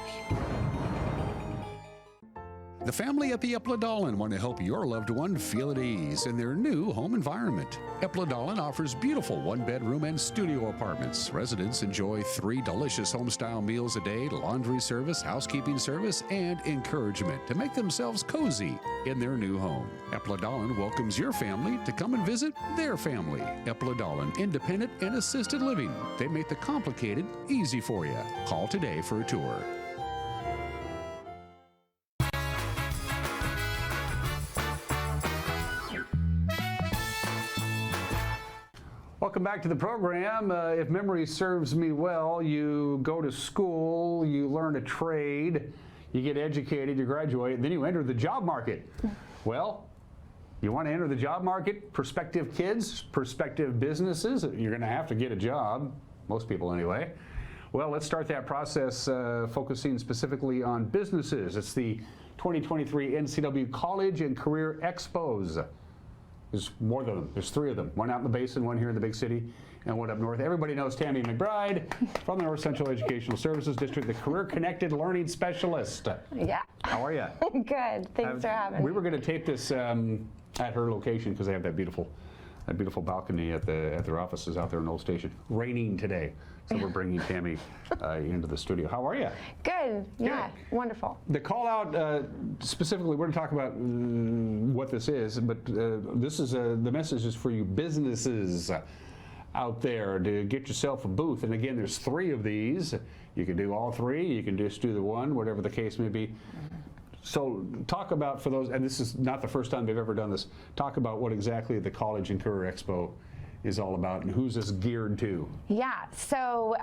The family at the Epladolin want to help your loved one feel at ease in their new home environment. Epladolin offers beautiful one-bedroom and studio apartments. Residents enjoy 3 delicious home-style meals a day, laundry service, housekeeping service, and encouragement to make themselves cozy in their new home. Epladolin welcomes your family to come and visit their family. Epladolin, independent and assisted living. They make the complicated easy for you. Call today for a tour. Welcome back to the program. If memory serves me well, you go to school, you learn a trade, you get educated, you graduate, and then you enter the job market. Well, you want to enter the job market, prospective kids, prospective businesses, you're going to have to get a job, most people anyway. Well, let's start that process focusing specifically on businesses. It's the 2023 NCW College and Career Expos. There's more than them. There's 3 of them. One out in the basin, one here in the big city, and one up north. Everybody knows Tammy McBride from the North Central Educational Services District, the Career Connected Learning Specialist. Yeah. How are you? Good. Thanks for having me. We were going to tape this at her location because they have that beautiful balcony at their offices out there in Old Station. Raining today, so we're bringing Tammy into the studio. How are you? Good. Yeah. Wonderful. The call out specifically, we're going to talk about what this is, but this is the message is for you businesses out there to get yourself a booth. And again, there's 3 of these. You can do all 3. You can just do the one, whatever the case may be. So talk about, for those, and this is not the first time they've ever done this, talk about what exactly the College and Career Expo is all about, and who's this geared to? Yeah, so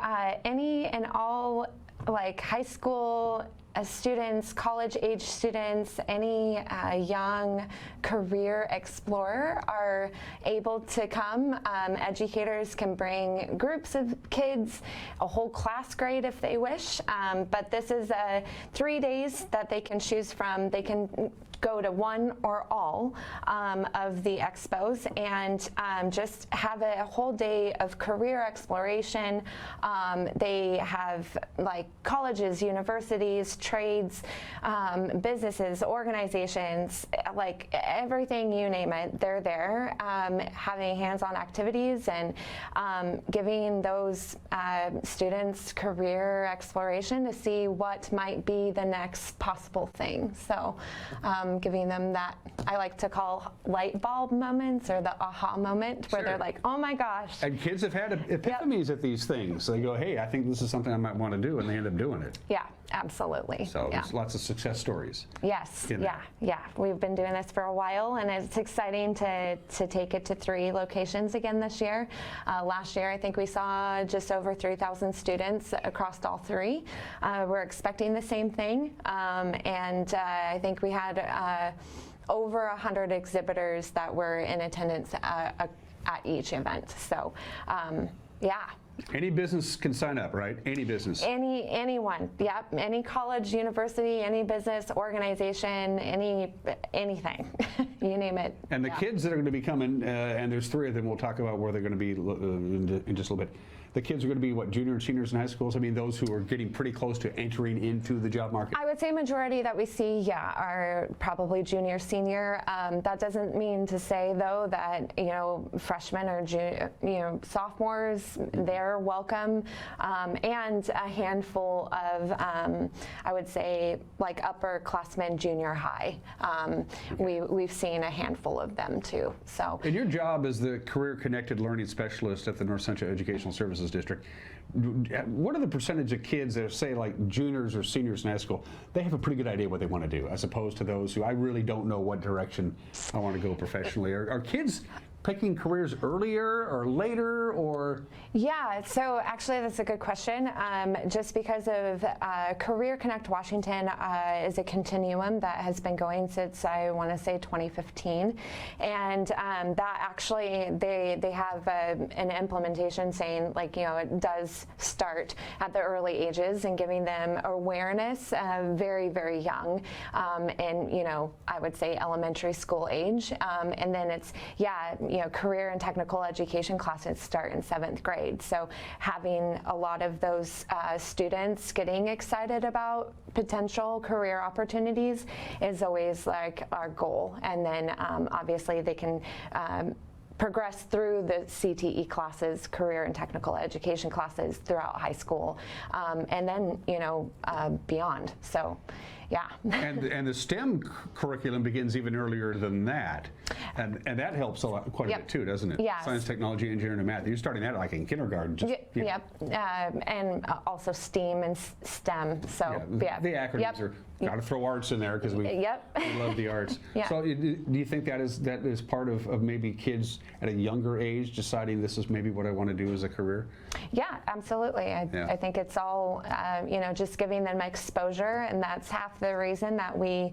any and all like high school students, college-age students, any young career explorer are able to come. Educators can bring groups of kids, a whole class grade if they wish, but this is 3 days that they can choose from. They can go to one or all of the expos and just have a whole day of career exploration. They have like colleges, universities, trades, businesses, organizations, like everything, you name it, they're there, having hands-on activities and giving those students career exploration to see what might be the next possible thing. So giving them that, I like to call light bulb moments, or the aha moment, where they're like, oh my gosh. And kids have had epiphanies at these things. They go, hey, I think this is something I might want to do, and they end up doing it. Yeah, absolutely. So there's lots of success stories. Yes, yeah. We've been doing this for a while, and it's exciting to take it to 3 locations again this year. Last year, I think we saw just over 3,000 students across all 3. We're expecting the same thing, and I think we had over 100 exhibitors that were in attendance at each event. So, yeah. Any business can sign up, right? Any business. Anyone, yep. Any college, university, any business, organization, anything, you name it. And the kids that are going to be coming, and there's 3 of them, we'll talk about where they're going to be in just a little bit. The kids are going to be, what, junior and seniors in high schools? I mean, those who are getting pretty close to entering into the job market? I would say majority that we see, are probably junior, senior. That doesn't mean to say, though, that, freshmen or sophomores, they're welcome. And a handful of, I would say, like upperclassmen, junior high. We've seen a handful of them, too. So. And your job as the Career-Connected Learning Specialist at the North Central Educational Services District, what are the percentage of kids that are, say, like juniors or seniors in high school, they have a pretty good idea what they want to do, as opposed to those who I really don't know what direction I want to go professionally? Are kids picking careers earlier or later, or? Yeah, so actually that's a good question. Just because of Career Connect Washington is a continuum that has been going since, I want to say, 2015. And that actually, they have an implementation saying, like, it does start at the early ages and giving them awareness very, very young. And, I would say elementary school age. And then it's, career and technical education classes start in 7th grade. So having a lot of those students getting excited about potential career opportunities is always like our goal. And then obviously they can progress through the CTE classes, career and technical education classes throughout high school, and then, beyond. So. Yeah. and the STEM curriculum begins even earlier than that, and that helps a lot, quite a bit too, doesn't it? Yes. Science, technology, engineering, and math. You're starting that like in kindergarten. And also STEAM and STEM. So the acronyms are. Got to throw arts in there because we love the arts. So do you think that is part of maybe kids at a younger age deciding this is maybe what I want to do as a career? Yeah, absolutely. I think it's all, just giving them exposure, and that's half the reason that we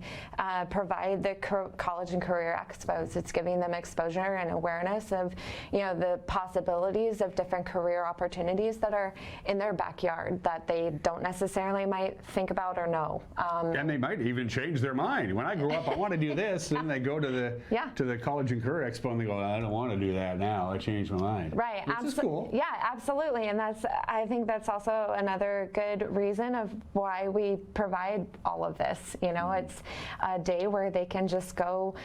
provide the college and career expos. It's giving them exposure and awareness of, the possibilities of different career opportunities that are in their backyard that they don't necessarily might think about or know. And they might even change their mind. When I grew up, I want to do this, and then they go to the College and Career Expo and they go, I don't want to do that now. I changed my mind. Right. Which is cool. Yeah, absolutely. And I think that's also another good reason of why we provide all of this. It's a day where they can just go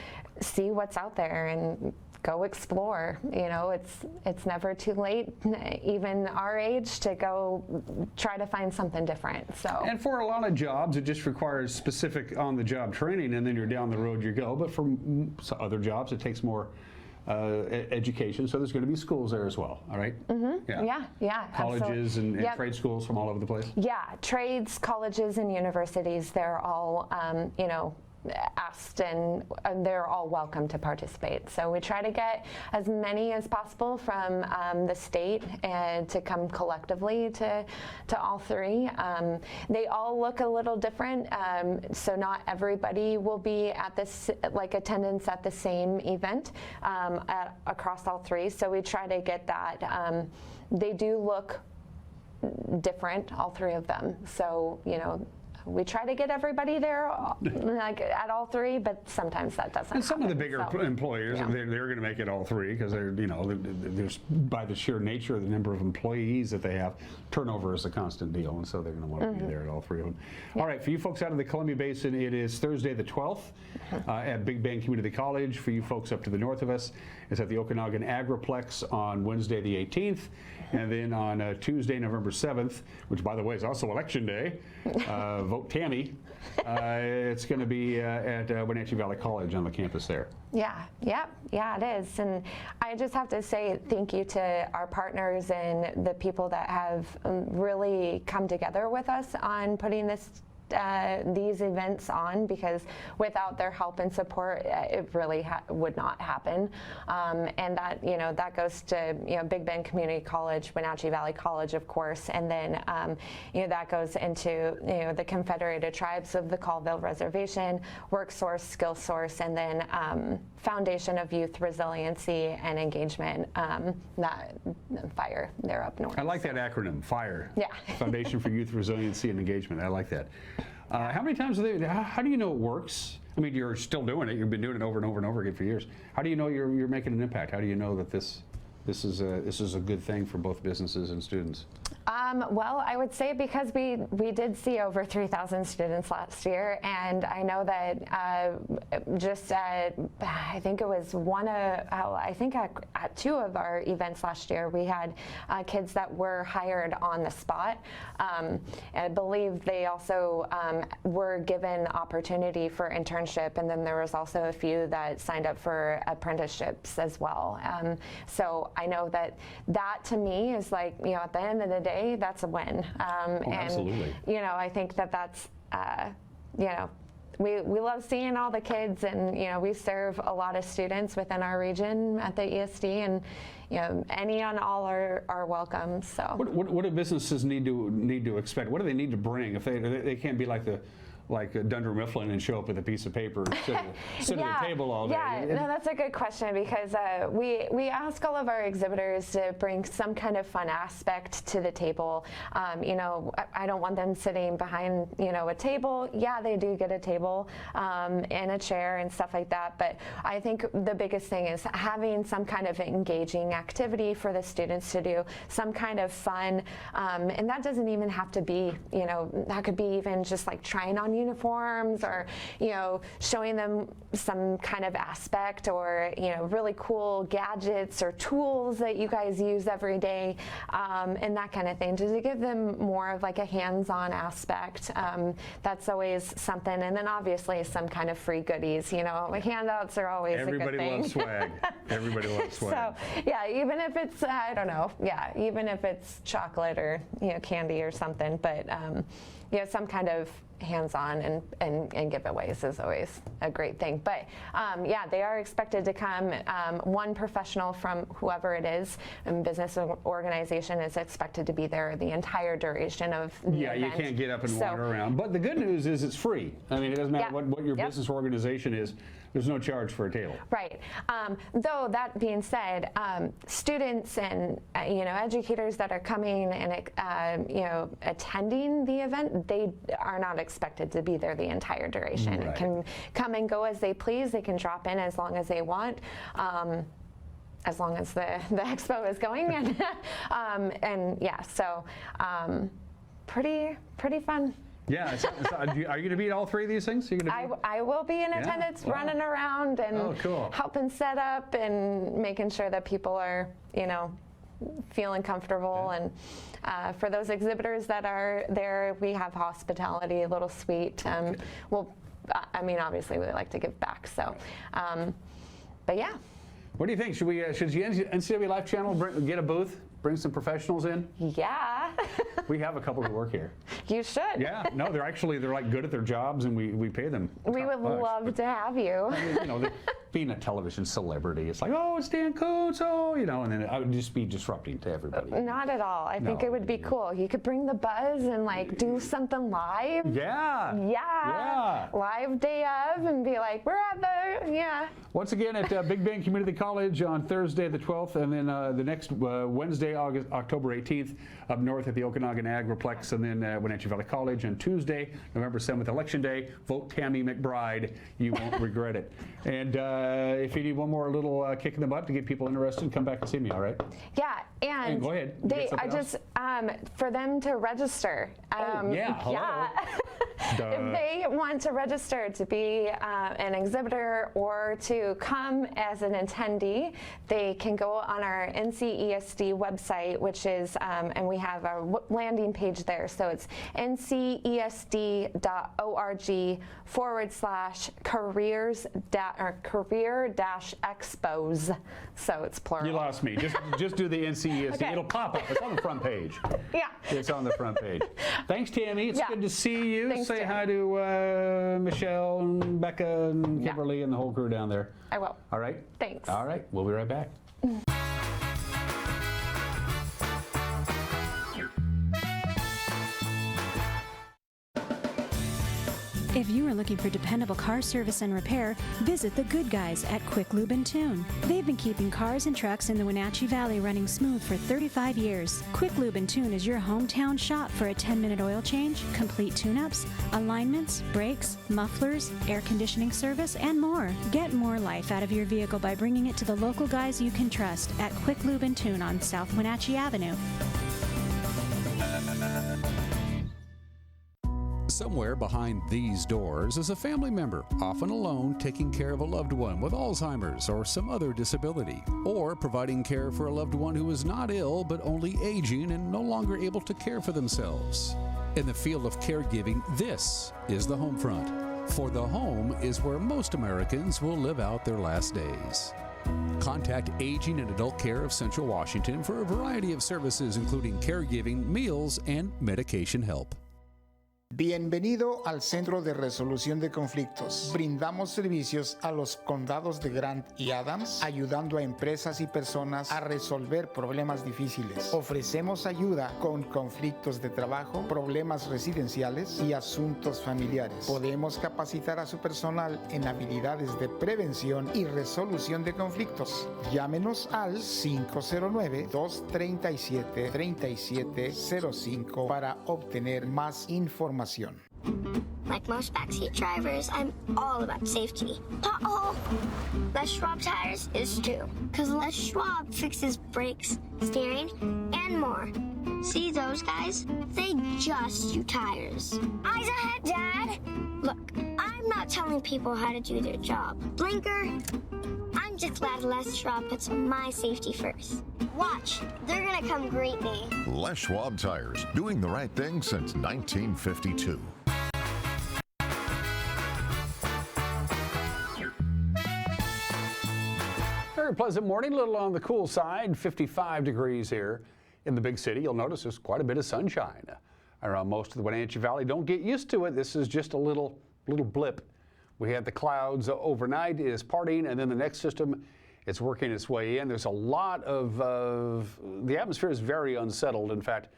see what's out there and go explore. It's never too late, even our age, to go try to find something different. So. And for a lot of jobs, it just requires specific on-the-job training, and then you're down the road you go. But for other jobs, it takes more education, so there's going to be schools there as well, all right? Yeah. Colleges and trade schools from all over the place? Yeah, trades, colleges, and universities, they're all, asked, and they're all welcome to participate. So we try to get as many as possible from the state and to come collectively to all three. They all look a little different, so not everybody will be at this attendance at the same event across all three. So we try to get that. They do look different, all three of them. So we try to get everybody there, like at all three, but sometimes that doesn't. And some happen, of the bigger so, employers, they're going to make it all three because there's by the sheer nature of the number of employees that they have, turnover is a constant deal, and so they're going to want to be there at all three of them. All right, for you folks out of the Columbia Basin, it is Thursday the 12th at Big Bend Community College. For you folks up to the north of us, it's at the Okanagan Agriplex on Wednesday the 18th. And then on Tuesday, November 7th, which, by the way, is also Election Day, vote Tammy, it's going to be at Wenatchee Valley College on the campus there. Yeah, it is. And I just have to say thank you to our partners and the people that have really come together with us on putting these events on, because without their help and support, it really would not happen. And that that goes to Big Bend Community College, Wenatchee Valley College, of course, and then that goes into the Confederated Tribes of the Colville Reservation, WorkSource, SkillSource, and then Foundation of Youth Resiliency and Engagement. That FIRE, they're up north. I like that acronym, FIRE. Yeah. Foundation for Youth Resiliency and Engagement. I like that. How many times how do you know it works? I mean, you're still doing it. You've been doing it over and over and over again for years. How do you know you're making an impact? How do you know that this is a good thing for both businesses and students? Well, I would say because we did see over 3,000 students last year, and I know that I think it was at two of our events last year, we had kids that were hired on the spot. And I believe they also were given opportunity for internship, and then there was also a few that signed up for apprenticeships as well. So I know that to me is like, at the end of the day, that's a win. Absolutely. And, I think that's, we love seeing all the kids, and, we serve a lot of students within our region at the ESD, and, any and all are welcome. So what do businesses need to expect? What do they need to bring if they can't be like Dunder Mifflin and show up with a piece of paper and sit at a table all day? Yeah, no, that's a good question, because we ask all of our exhibitors to bring some kind of fun aspect to the table. I don't want them sitting behind, a table. Yeah, they do get a table and a chair and stuff like that, but I think the biggest thing is having some kind of engaging activity for the students to do, some kind of fun, and that doesn't even have to be, that could be even just like trying on uniforms, or showing them some kind of aspect, or really cool gadgets or tools that you guys use every day, and that kind of thing, just to give them more of like a hands-on aspect. That's always something. And then obviously some kind of free goodies. Handouts are always a good thing. Everybody loves swag. Everybody loves swag. So yeah, even if it's even if it's chocolate or candy or something, but some kind of hands-on and giveaways is always a great thing. But they are expected to come. One professional from whoever it is, business organization, is expected to be there the entire duration of the event. You can't get up and wander around. But the good news is it's free. I mean, it doesn't matter what your business organization is. There's no charge for a table. Right. Though that being said, students and educators that are coming and attending the event, they are not expected to be there the entire duration. Right. Can come and go as they please. They can drop in as long as they want. As long as the expo is going, pretty fun. Yeah, are you going to be at all three of these things? I will be in attendance, running around and helping set up and making sure that people are, feeling comfortable. And for those exhibitors that are there, we have hospitality, a little suite. Obviously we like to give back. So, but yeah. What do you think? Should the NCW Life Channel get a booth? Bring some professionals in? Yeah. We have a couple who work here. You should. Yeah, no, they're like good at their jobs, and we pay them. We would love to have you. I mean, you know, being a television celebrity, it's like, oh, it's Dan Kuntz, oh, you know, and then I would just be disrupting to everybody. Not at all. I think it would be cool. You could bring the buzz and like do something live. Yeah. Yeah. Live day of and be like, we're at the, yeah. Once again at Big Bend Community College on Thursday the 12th, and then the next Wednesday, October 18th, up north at the Okanagan Agriplex, and then Wenatchee Valley College on Tuesday, November 7th, Election Day. Vote Tammy McBride. You won't regret it. And if you need one more little kick in the butt to get people interested, come back and see me, all right? Yeah, and go ahead. For them to register. Yeah. If they want to register to be an exhibitor or to come as an attendee, they can go on our NCESD website, which is, and we have a landing page there. So it's ncesd.org/career-expos. So it's plural. You lost me. Just do the NCESD. Okay. It'll pop up. It's on the front page. Yeah. It's on the front page. Thanks, Tammy. It's good to see you. Thanks, Say Dan. hi to Michelle and Becca and Kimberly and the whole crew down there. I will. All right? Thanks. All right. We'll be right back. If you are looking for dependable car service and repair, visit the good guys at Quick Lube and Tune. They've been keeping cars and trucks in the Wenatchee Valley running smooth for 35 years. Quick Lube and Tune is your hometown shop for a 10-minute oil change, complete tune-ups, alignments, brakes, mufflers, air conditioning service, and more. Get more life out of your vehicle by bringing it to the local guys you can trust at Quick Lube and Tune on South Wenatchee Avenue. Somewhere behind these doors is a family member, often alone, taking care of a loved one with Alzheimer's or some other disability, or providing care for a loved one who is not ill but only aging and no longer able to care for themselves. In the field of caregiving, this is the home front. For the home is where most Americans will live out their last days. Contact Aging and Adult Care of Central Washington for a variety of services including caregiving, meals, and medication help. Bienvenido al Centro de Resolución de Conflictos. Brindamos servicios a los condados de Grant y Adams, ayudando a empresas y personas a resolver problemas difíciles. Ofrecemos ayuda con conflictos de trabajo, problemas residenciales y asuntos familiares. Podemos capacitar a su personal en habilidades de prevención y resolución de conflictos. Llámenos al 509-237-3705 para obtener más información. Like most backseat drivers, I'm all about safety. Uh-oh! Les Schwab Tires is too. Because Les Schwab fixes brakes, steering, and more. See those guys? They just do tires. Eyes ahead, Dad! Look, I'm not telling people how to do their job. Blinker! I'm just glad Les Schwab puts my safety first. Watch, they're gonna come greet me. Les Schwab Tires, doing the right thing since 1952. Very pleasant morning, a little on the cool side, 55 degrees here in the big city. You'll notice there's quite a bit of sunshine around most of the Wenatchee Valley. Don't get used to it. This is just a little blip. We had the clouds overnight. It is parting, and then the next system, it's working its way in. There's a lot of, the atmosphere is very unsettled. In fact,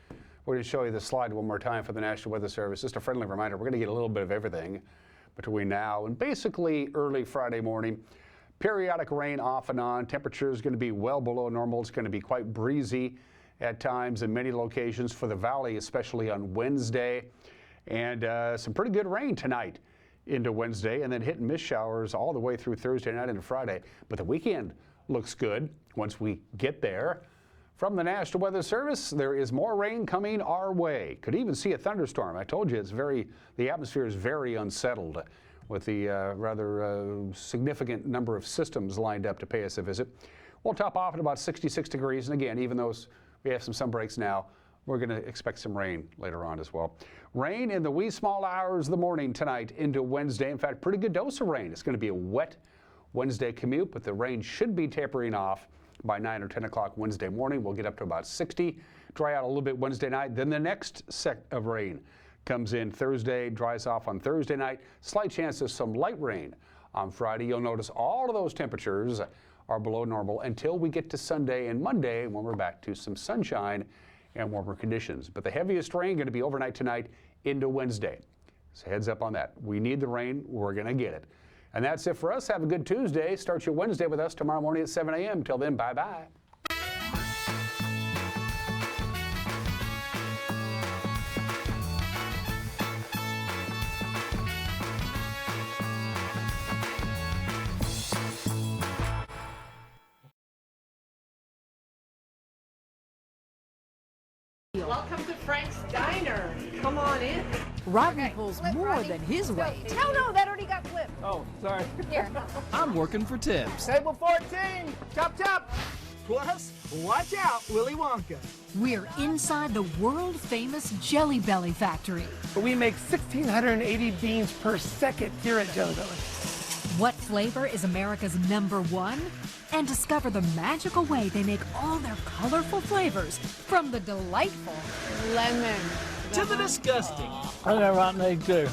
we're going to show you the slide one more time for the National Weather Service. Just a friendly reminder, we're going to get a little bit of everything between now and basically early Friday morning. Periodic rain off and on. Temperature is going to be well below normal. It's going to be quite breezy at times in many locations for the valley, especially on Wednesday. And some pretty good rain tonight into Wednesday, and then hit and miss showers all the way through Thursday night into Friday. But the weekend looks good once we get there. From the National Weather Service, there is more rain coming our way. Could even see a thunderstorm. I told you the atmosphere is very unsettled with the rather significant number of systems lined up to pay us a visit. We'll top off at about 66 degrees, and again, even though we have some sun breaks now, we're going to expect some rain later on as well. Rain in the wee small hours of the morning tonight into Wednesday. In fact, pretty good dose of rain. It's going to be a wet Wednesday commute, but the rain should be tapering off by 9 or 10 o'clock Wednesday morning. We'll get up to about 60. Dry out a little bit Wednesday night. Then the next set of rain comes in Thursday, dries off on Thursday night. Slight chance of some light rain on Friday. You'll notice all of those temperatures are below normal until we get to Sunday and Monday when we're back to some sunshine and warmer conditions. But the heaviest rain going to be overnight tonight into Wednesday. So heads up on that. We need the rain. We're going to get it. And that's it for us. Have a good Tuesday. Start your Wednesday with us tomorrow morning at 7 a.m. Till then, bye-bye. Welcome to Frank's Diner. Come on in. Rodney pulls more than his weight. No, no, that already got flipped. Oh, sorry. Here. I'm working for tips. Table 14. Chop, chop. Plus, watch out, Willy Wonka. We're inside the world-famous Jelly Belly factory. We make 1,680 beans per second here at Jelly Belly. What flavor is America's #1? And discover the magical way they make all their colorful flavors, from the delightful lemon to the disgusting. I got a rotten egg too.